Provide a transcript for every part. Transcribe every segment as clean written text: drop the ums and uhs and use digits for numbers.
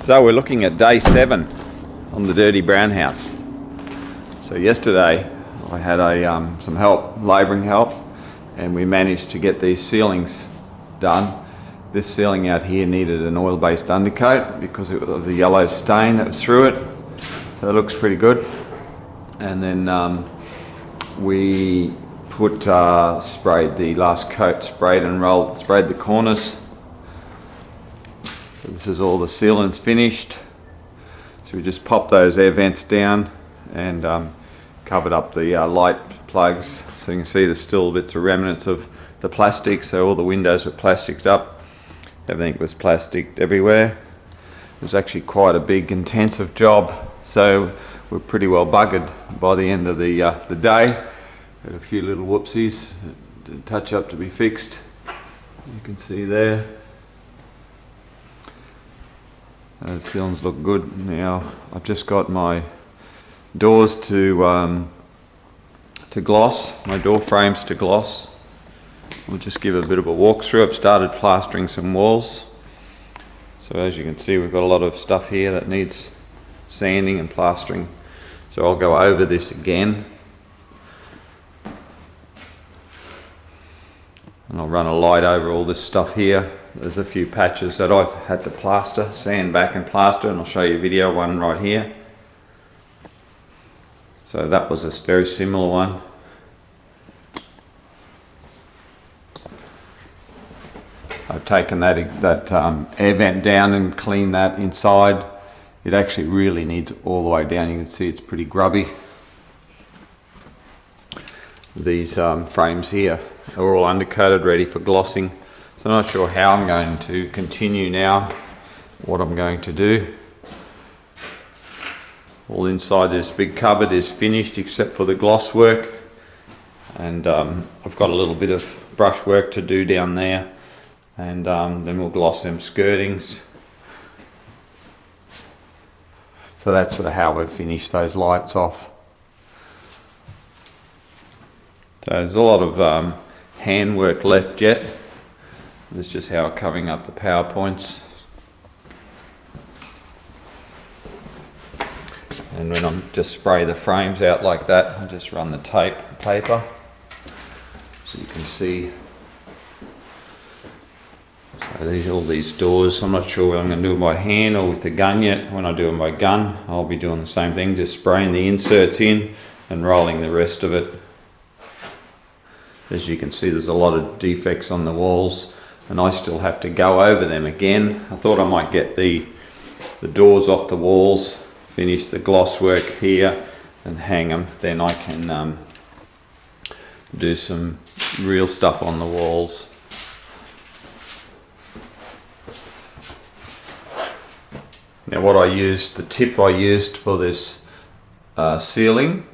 So we're looking at day 7 on the dirty brown house. So yesterday I had some help, labouring help, and we managed to get these ceilings done. This ceiling out here needed an oil-based undercoat because of the yellow stain that was through it. So it looks pretty good. And then we put sprayed the last coat, sprayed the cornice. So this is all the sealants finished. So we just popped those air vents down and covered up the light plugs. So you can see there's still bits of remnants of the plastic. So all the windows were plasticed up. Everything was plasticed everywhere. It was actually quite a big, intensive job. So we're pretty well buggered by the end of the day. Had a few little whoopsies, touch up to be fixed. You can see there. The ceilings look good. Now I've just got my doors to gloss, my door frames to gloss. We'll just give a bit of a walkthrough. I've started plastering some walls. So as you can see, we've got a lot of stuff here that needs sanding and plastering. So I'll go over this again. And I'll run a light over all this stuff here. There's a few patches that I've had to plaster, sand back and plaster, and I'll show you a video, one right here. So that was a very similar one. I've taken that air vent down and cleaned that inside. It actually really needs all the way down. You can see it's pretty grubby. These frames here are all undercoated, ready for glossing. So I'm not sure how I'm going to continue now, what I'm going to do. All inside this big cupboard is finished except for the gloss work. And I've got a little bit of brush work to do down there. And then we'll gloss them skirtings. So that's sort of how we've finished those lights off. So there's a lot of handwork left yet. This is just how I'm covering up the powerpoints. And when I'm just spray the frames out like that, I just run the paper. So you can see. So all these doors, I'm not sure whether I'm going to do it by hand or with the gun yet. When I do it by gun, I'll be doing the same thing, just spraying the inserts in and rolling the rest of it. As you can see, there's a lot of defects on the walls, and I still have to go over them again. I thought I might get the doors off the walls, finish the gloss work here and hang them. Then I can do some real stuff on the walls. Now what I used, the tip I used for this ceiling,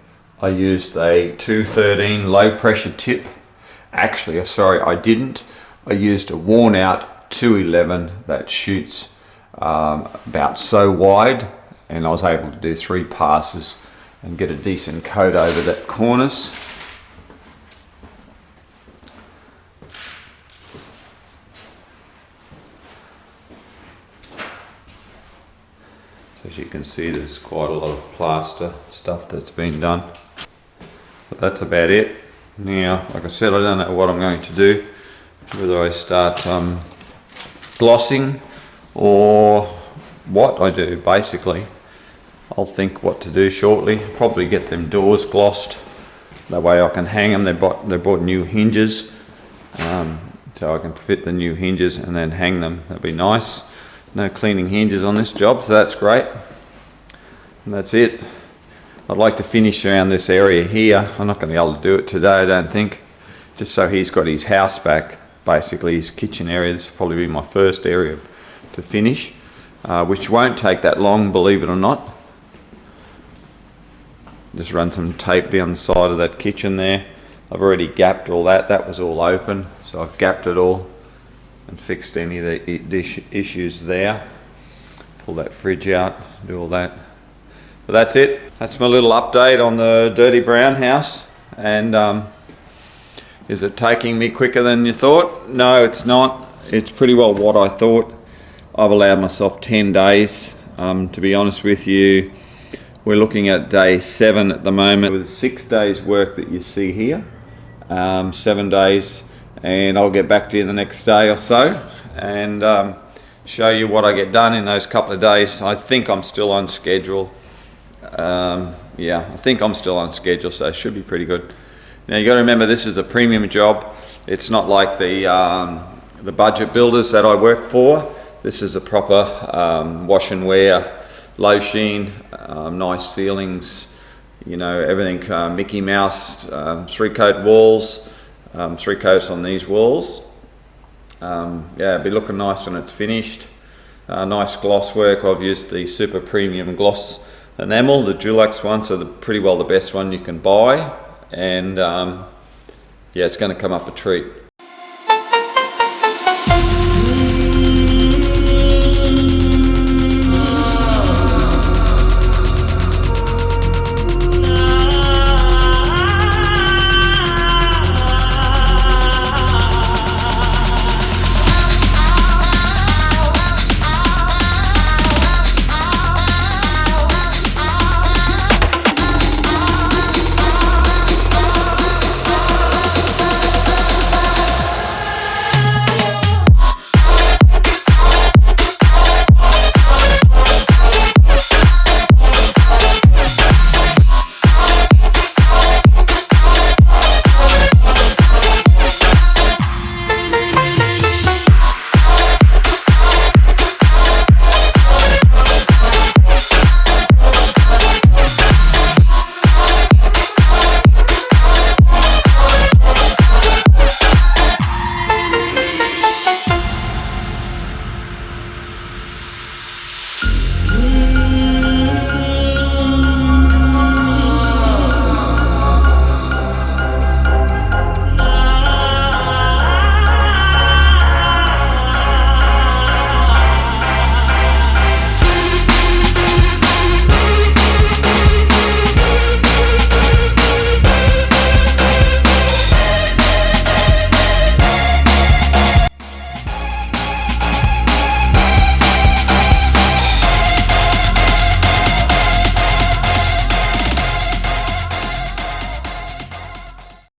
I used a 213 low pressure tip. Actually, sorry, I didn't. I used a worn out 211 that shoots about so wide, and I was able to do 3 passes and get a decent coat over that cornice. As you can see, there's quite a lot of plaster stuff that's been done. So that's about it. Now, like I said, I don't know what I'm going to do. Whether I start glossing or what I do, basically. I'll think what to do shortly. Probably get them doors glossed. That way I can hang them. They bought new hinges. So I can fit the new hinges and then hang them. That'd be nice. No cleaning hinges on this job, so that's great. And that's it. I'd like to finish around this area here. I'm not going to be able to do it today, I don't think. Just so he's got his house back, basically his kitchen area. This will probably be my first area to finish, which won't take that long, believe it or not. Just run some tape down the side of that kitchen there. I've already gapped all that. That was all open, so I've gapped it all and fixed any of the issues there. Pull that fridge out, do all that. But that's it. That's my little update on the dirty brown house. And is it taking me quicker than you thought? No, it's not. It's pretty well what I thought. I've allowed myself 10 days To be honest with you, we're looking at day 7 at the moment with 6 days work that you see here, 7 days, and I'll get back to you the next day or so and show you what I get done in those couple of days. I think I'm still on schedule. Yeah, I think I'm still on schedule, so it should be pretty good. Now you got to remember, this is a premium job. It's not like the budget builders that I work for. This is a proper wash and wear, low sheen, nice ceilings, you know, everything Mickey Mouse, 3-coat walls, 3 coats on these walls. Yeah, it'll be looking nice when it's finished. Nice gloss work. I've used the super premium gloss enamel, the Dulux one, so pretty well the best one you can buy, and yeah, it's going to come up a treat.